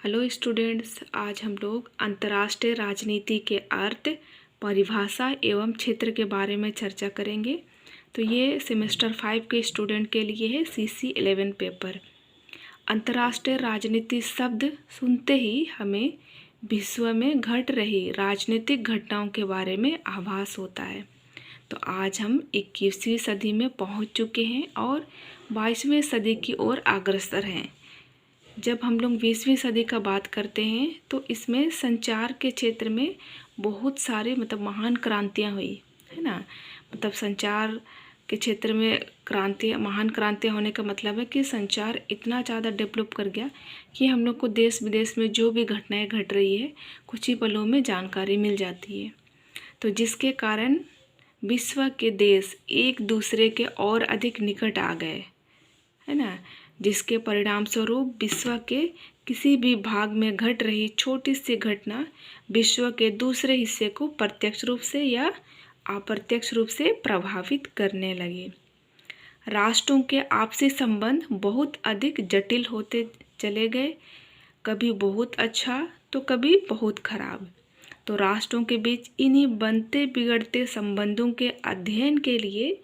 Hello students, आज हम लोग अंतर्राष्ट्रीय राजनीति के अर्थ, परिभाषा एवं क्षेत्र के बारे में चर्चा करेंगे। तो ये सेमेस्टर 5 के स्टूडेंट के लिए है CC 11 पेपर। अंतर्राष्ट्रीय राजनीति शब्द सुनते ही हमें विश्व में घट रही राजनीतिक घटनाओं के बारे में आभास होता है। तो आज हम 21वीं सदी में पहुंच चुके हैं और 22वीं सदी की ओर अग्रसर हैं। जब हम लोग 20वीं सदी का बात करते हैं तो इसमें संचार के क्षेत्र में बहुत सारे महान क्रांतियाँ हुई है ना। संचार के क्षेत्र में महान क्रांतियाँ होने का मतलब है कि संचार इतना ज़्यादा डेवलप कर गया कि हम लोग को देश विदेश में जो भी घटनाएं घट रही है कुछ ही पलों में जानकारी मिल जाती है। तो जिसके कारण विश्व के देश एक दूसरे के और अधिक निकट आ गए है ना, जिसके परिणाम स्वरूप विश्व के किसी भी भाग में घट रही छोटी सी घटना विश्व के दूसरे हिस्से को प्रत्यक्ष रूप से या अप्रत्यक्ष रूप से प्रभावित करने लगी। राष्ट्रों के आपसी संबंध बहुत अधिक जटिल होते चले गए, कभी बहुत अच्छा तो कभी बहुत खराब। तो राष्ट्रों के बीच इन्हीं बनते बिगड़ते संबंधों के अध्ययन के लिए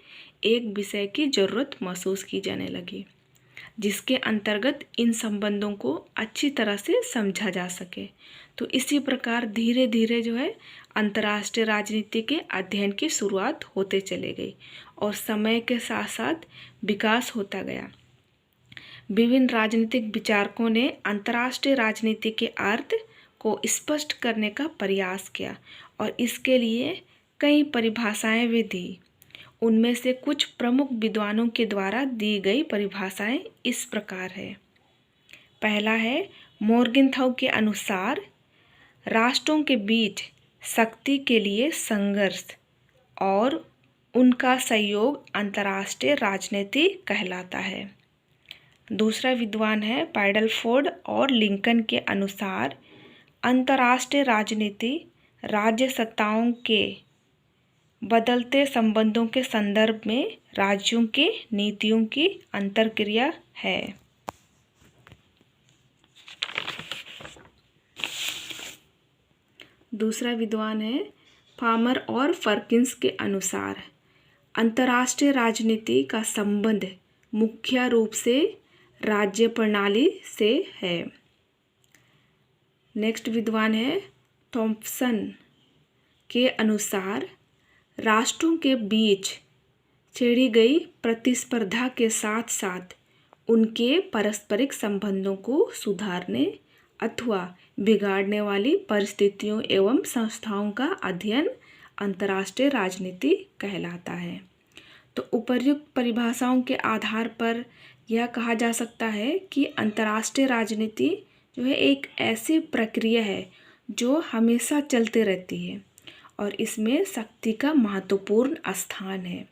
एक विषय की जरूरत महसूस की जाने लगी, जिसके अंतर्गत इन संबंधों को अच्छी तरह से समझा जा सके। तो इसी प्रकार धीरे धीरे अंतर्राष्ट्रीय राजनीति के अध्ययन की शुरुआत होते चले गई और समय के साथ साथ विकास होता गया। विभिन्न राजनीतिक विचारकों ने अंतर्राष्ट्रीय राजनीति के अर्थ को स्पष्ट करने का प्रयास किया और इसके लिए कई परिभाषाएं भी दी। उनमें से कुछ प्रमुख विद्वानों के द्वारा दी गई परिभाषाएं इस प्रकार है। पहला है, मोर्गेनथाउ के अनुसार राष्ट्रों के बीच शक्ति के लिए संघर्ष और उनका सहयोग अंतर्राष्ट्रीय राजनीति कहलाता है। दूसरा विद्वान है पैडलफोर्ड और लिंकन के अनुसार अंतर्राष्ट्रीय राजनीति राज्य सत्ताओं के बदलते संबंधों के संदर्भ में राज्यों की नीतियों की अंतर्क्रिया है। दूसरा विद्वान है फार्मर और फर्किंस के अनुसार अंतर्राष्ट्रीय राजनीति का संबंध मुख्य रूप से राज्य प्रणाली से है। नेक्स्ट विद्वान है थॉम्पसन के अनुसार राष्ट्रों के बीच छेड़ी गई प्रतिस्पर्धा के साथ साथ उनके पारस्परिक संबंधों को सुधारने अथवा बिगाड़ने वाली परिस्थितियों एवं संस्थाओं का अध्ययन अंतर्राष्ट्रीय राजनीति कहलाता है। तो उपर्युक्त परिभाषाओं के आधार पर यह कहा जा सकता है कि अंतर्राष्ट्रीय राजनीति एक ऐसी प्रक्रिया है जो हमेशा चलते रहती है और इसमें शक्ति का महत्वपूर्ण स्थान है।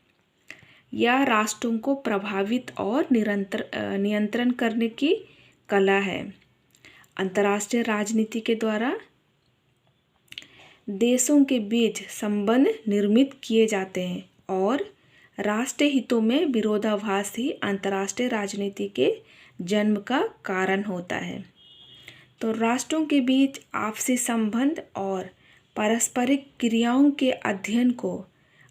यह राष्ट्रों को प्रभावित और नियंत्रण करने की कला है। अंतर्राष्ट्रीय राजनीति के द्वारा देशों के बीच संबंध निर्मित किए जाते हैं और राष्ट्रीय हितों में विरोधाभास ही अंतर्राष्ट्रीय राजनीति के जन्म का कारण होता है। तो राष्ट्रों के बीच आपसी संबंध और पारस्परिक क्रियाओं के अध्ययन को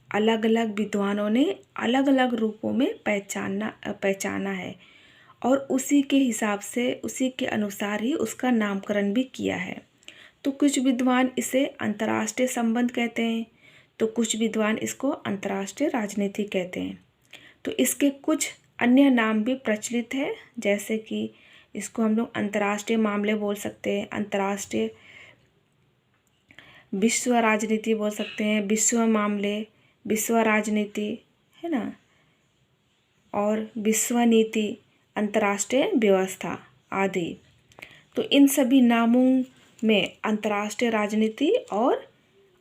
अलग अलग विद्वानों ने अलग अलग रूपों में पहचाना है और उसी के हिसाब से उसी के अनुसार ही उसका नामकरण भी किया है। तो कुछ विद्वान इसे अंतर्राष्ट्रीय संबंध कहते हैं, तो कुछ विद्वान इसको अंतर्राष्ट्रीय राजनीति कहते हैं। तो इसके कुछ अन्य नाम भी प्रचलित है, जैसे कि इसको हम लोग अंतर्राष्ट्रीय मामले बोल सकते हैं, अंतर्राष्ट्रीय विश्व राजनीति बोल सकते हैं, विश्व मामले, विश्व राजनीति है ना, और विश्व नीति, अंतर्राष्ट्रीय व्यवस्था आदि। तो इन सभी नामों में अंतर्राष्ट्रीय राजनीति और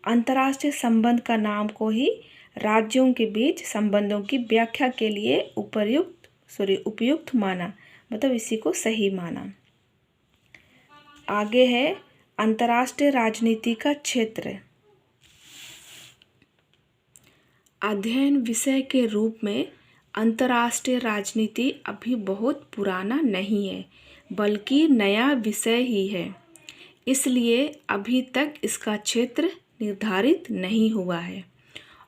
अंतर्राष्ट्रीय संबंध का नाम को ही राज्यों के बीच संबंधों की व्याख्या के लिए उपयुक्त माना, इसी को सही माना। आगे है अंतर्राष्ट्रीय राजनीति का क्षेत्र। अध्ययन विषय के रूप में अंतर्राष्ट्रीय राजनीति अभी बहुत पुराना नहीं है, बल्कि नया विषय ही है, इसलिए अभी तक इसका क्षेत्र निर्धारित नहीं हुआ है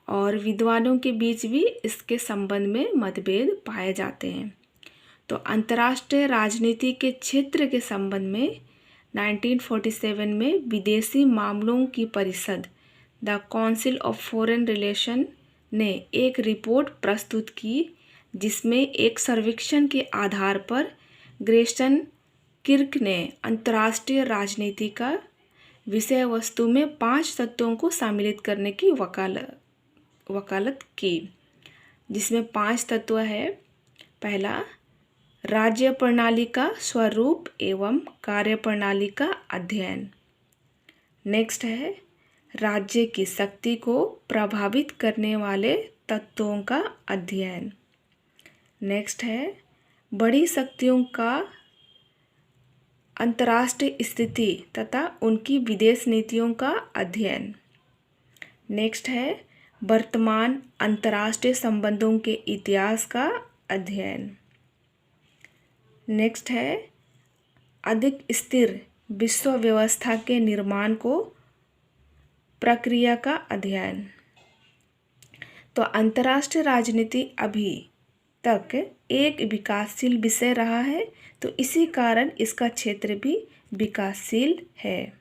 और विद्वानों के बीच भी इसके संबंध में मतभेद पाए जाते हैं। तो अंतर्राष्ट्रीय राजनीति के क्षेत्र के संबंध में 1947 में विदेशी मामलों की परिषद the council of foreign relation ने एक रिपोर्ट प्रस्तुत की, जिसमें एक सर्वेक्षण के आधार पर ग्रेस्टन किर्क ने अंतर्राष्ट्रीय राजनीति का विषय वस्तु में 5 तत्वों को सम्मिलित करने की वकालत की, जिसमें 5 तत्व है। पहला, राज्य प्रणाली का स्वरूप एवं कार्यप्रणाली का अध्ययन। नेक्स्ट है, राज्य की शक्ति को प्रभावित करने वाले तत्वों का अध्ययन। नेक्स्ट है, बड़ी शक्तियों का अंतर्राष्ट्रीय स्थिति तथा उनकी विदेश नीतियों का अध्ययन। नेक्स्ट है, वर्तमान अंतर्राष्ट्रीय संबंधों के इतिहास का अध्ययन। नेक्स्ट है, अधिक स्थिर विश्व व्यवस्था के निर्माण को प्रक्रिया का अध्ययन। तो अंतर्राष्ट्रीय राजनीति अभी तक एक विकासशील विषय रहा है, तो इसी कारण इसका क्षेत्र भी विकासशील है।